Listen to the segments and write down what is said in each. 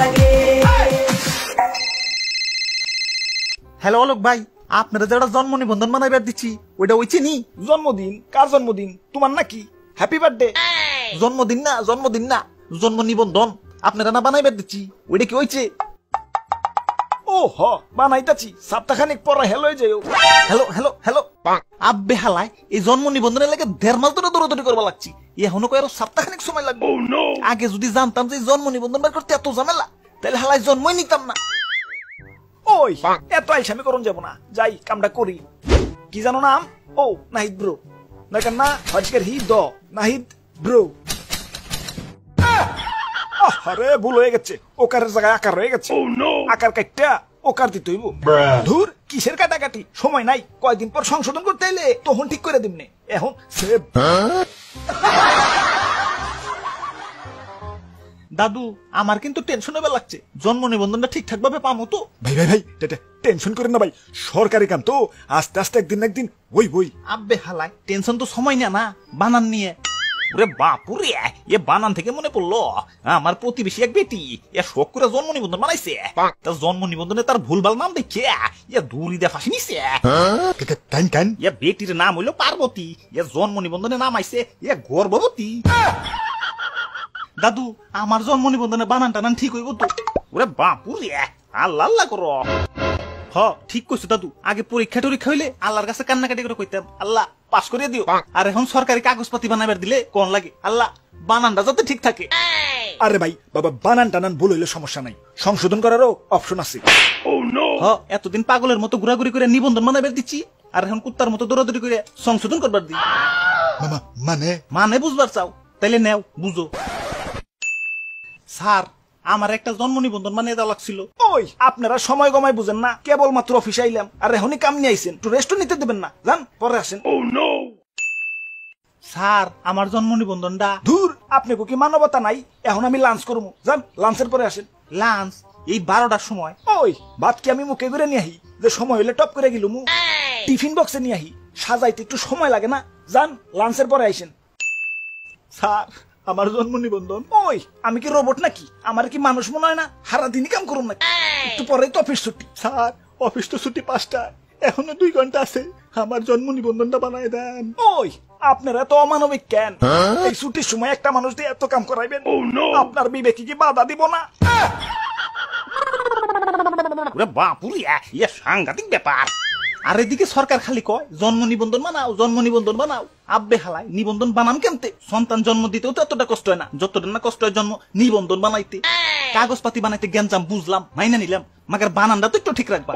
লাগে। হ্যালো অলোক ভাই, আপনারা যারা জন্ম নিবন্ধন বানাইবার দিচ্ছি ওইটা ওইছে নি? জন্মদিন? কার জন্মদিন? তোমার নাকি? Happy birthday. জন্মদিন না, জন্মদিন না, জন্ম নিবন্ধন আপনারা না বানাইবার দিচ্ছি ওইটা কি হইছে? ও হ, বানাইতাছি, সপ্তাহখানিক পরে হেলো হয়ে যাও। হ্যালো হ্যালো হ্যালো আব্বে হালায়, এই জন্ম নিবন্ধনের লাগে 1.5 মাস ধরে দৌড়াদৌড়ি করবা লাগছি, এখনো কয় আরো সপ্তাহখানিক সময় লাগবে। আগে যদি জানতাম যে জন্ম নিবন্ধন বার করতে এত ঝামেলা, তাহলে হালায় জন্মই নিতাম না। ওই এত আইসামি করুন যাব না, যাই কামটা করি। কি জানো নাম? ও নাহিদ ব্রো, না না হজকের হি দ নাহিদ ব্রো। আরে ভুল হয়ে গেছে, ওকারের জায়গায় আকার হয়ে গেছে। আকার কাটটা ওকার দিতে হইব। ধুর, কিসের কাটাকাটি, সময় নাই, কয়দিন পর সংশোধন করতে এলে তখন ঠিক করে দিমনে। এখন সেভ। দাদু আমার কিন্তু টেনশন হবে লাগছে, জন্ম নিবন্ধনটা ঠিকঠাক ভাবে পামো তো? ভাই ভাই ভাই, টেনশন করেন না ভাই, সরকারি কাম তো, আস্তে আস্তে একদিন না একদিন ওই বই। আব্বে হালায়, টেনশন তো সময় না, বানান নিয়ে। ওরে বাপুরে, এ বানান থেকে মনে পড়লো, আমার প্রতিবেশী এক বেটি এ শখ করে জন্ম নিবন্ধন বানাইছে। তার জন্ম নিবন্ধনে তার ভুলভাল নাম দেখে এ দূরি দিয়ে ফাঁসি নিছে। এ বেটির নাম হইলো পার্বতী, এ জন্ম নিবন্ধনে নাম আইছে এ গর্ভবতী। দাদু আমার জন্ম নিবন্ধনে বানান টানান ঠিক হইব তো? ওরে বাপুরে, আল্লাহ আল্লাহ করো। হ ঠিক কইছো দাদু, আগে পরীক্ষা টরীক্ষা হইলে আল্লাহর কাছে কান্নাকাটি করে কইতাম আল্লাহ পাস করিয়ে দিও, আর এখন সরকারি কাগজপাতি বানাবার দিলে কোন লাগে আল্লাহ বানানটা যাতে ঠিক থাকে। আরে ভাই বাবা, বানান টানান ভুল হইলে সমস্যা নাই, সংশোধন করারও অপশন আছে। হ এতদিন পাগলের মতো ঘোরাঘুরি করে নিবন্ধন বানাবার দিচ্ছি, আর এখন কুত্তার মতো দৌড়াদৌড়ি করে সংশোধন করবার দিই। মানে বুঝবার চাও? তাইলে নেও বুঝো। স্যার আমার একটা জন্ম নিবন্ধন বানিয়ে দেওয়া লাগছিল। ওই আপনারা সময় গমাই বুঝেন না, কেবল মাত্র অফিসে আইলাম, আর এখনই কাম নিয়ে আইছেন, একটু রেস্ট নিতে দেবেন না? যান পরে আসেন। স্যার আমার জন্ম নিবন্ধনটা। ধুর, আপনি কি মানবতা নাই? এখন আমি লাঞ্চ করবো, যান লাঞ্চের পরে আসেন। লাঞ্চ এই 12টার সময়? ওই ভাত কি আমি মুখে করে নিয়ে আহি যে সময় হইলে টপ করে গেলুম? টিফিন বক্সে নিয়ে আহি, সাজাইতে একটু সময় লাগে না? যান লাঞ্চের পরে আইসেন। স্যার আমার জন্ম নিবন্ধন। ওই আমি কি রোবট নাকি? আমার কি মানুষ মনে হয় না? সারা দিনই কাম করুন নাকি? একটু পরেই তো অফিস ছুটি। স্যার অফিস তো ছুটি 5টায়, এখনো 2 ঘন্টা আছে, আমার জন্ম নিবন্ধনটা বানায় দেন। ওই আপনারা তো অমানবিক কেন? এই ছুটির সময় একটা মানুষ দিয়ে এত কাম করাইবেন? আপনার বিবেকে কি বাধা দিব না? ওরে বাপুরে, ইয়া সাংঘাতিক ব্যাপার। আর এদিকে সরকার খালি কয় জন্ম নিবন্ধন বানাও, জন্ম নিবন্ধন বানাও। আব্বে হালায়, নিবন্ধন বানাম কেমতে? সন্তান জন্ম দিতেও তো এতটা কষ্ট হয় না যতটা না কষ্ট হয় জন্ম নিবন্ধন বানাইতে। কাগজপাতি বানাইতে জ্ঞানজাম বুঝলাম, মাইনা নিলাম, মাগার বানানটা তো একটু ঠিক রাখবা।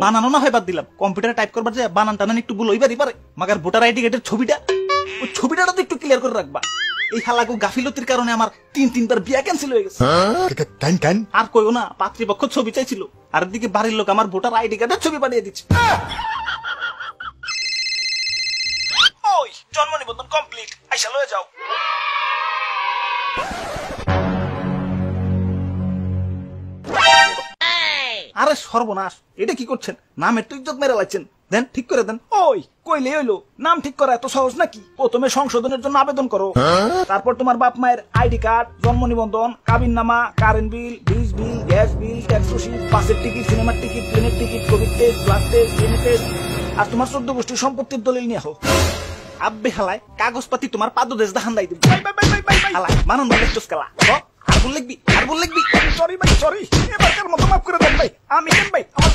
বানানো না হয় বাদ দিলাম, কম্পিউটারে টাইপ করবার যায় বানান টানান একটু ভুল হইবারই পারে, মাগার ভোটার আইডি কার্ডের ছবিটা, ওই ছবিটা তো একটু ক্লিয়ার করে রাখবা। এই হালাকু গাফিলতির কারণে আমার 3-3বার বিয়া ক্যান্সেল হয়ে গেছে। আর কইও না, পাত্রীপক্ষ ছবি চাইছিল, আর দিকে বাড়ির লোক আমার ভোটার আইডি কার্ডের ছবি পাঠিয়ে দিচ্ছে। ওই জন্ম নিবন্ধন কমপ্লিট, আইসা লয়ে যাও। আরে সর্বনাশ, এটা কি করছেন? নামের তো ইজ্জত মেরে লাইছেন, দেন ঠিক করে দেন। ওই কইলে হইলো, নাম ঠিক করা এত সহজ নাকি? প্রথমে সংশোধনের জন্য আবেদন করো, তারপর তোমার বাপ মায়ের আইডি কার্ড, জন্ম নিবন্ধন, কাবিননামা, কারেন্ট বিল, বিজ বিল, গ্যাস বিল, ট্যাক্স রসিদ, বাসের টিকিট, সিনেমার টিকিট, প্লেনের ticket, covid test, blood test, DNA test, আর তোমার 14 গোষ্ঠীর সম্পত্তির দলিল নিয়ে আহো। আব্বে হালায়, কাগজপাতি তোমার পাদদেশ দাহান দাই দিব। হালায় বানান বলে চুসকালা। আর বল লিখবি, আর বল লিখবি। সরি ভাই, সরি, এবারকার মতো মাফ করে দেন ভাই। আমি কেন ভাই, আমার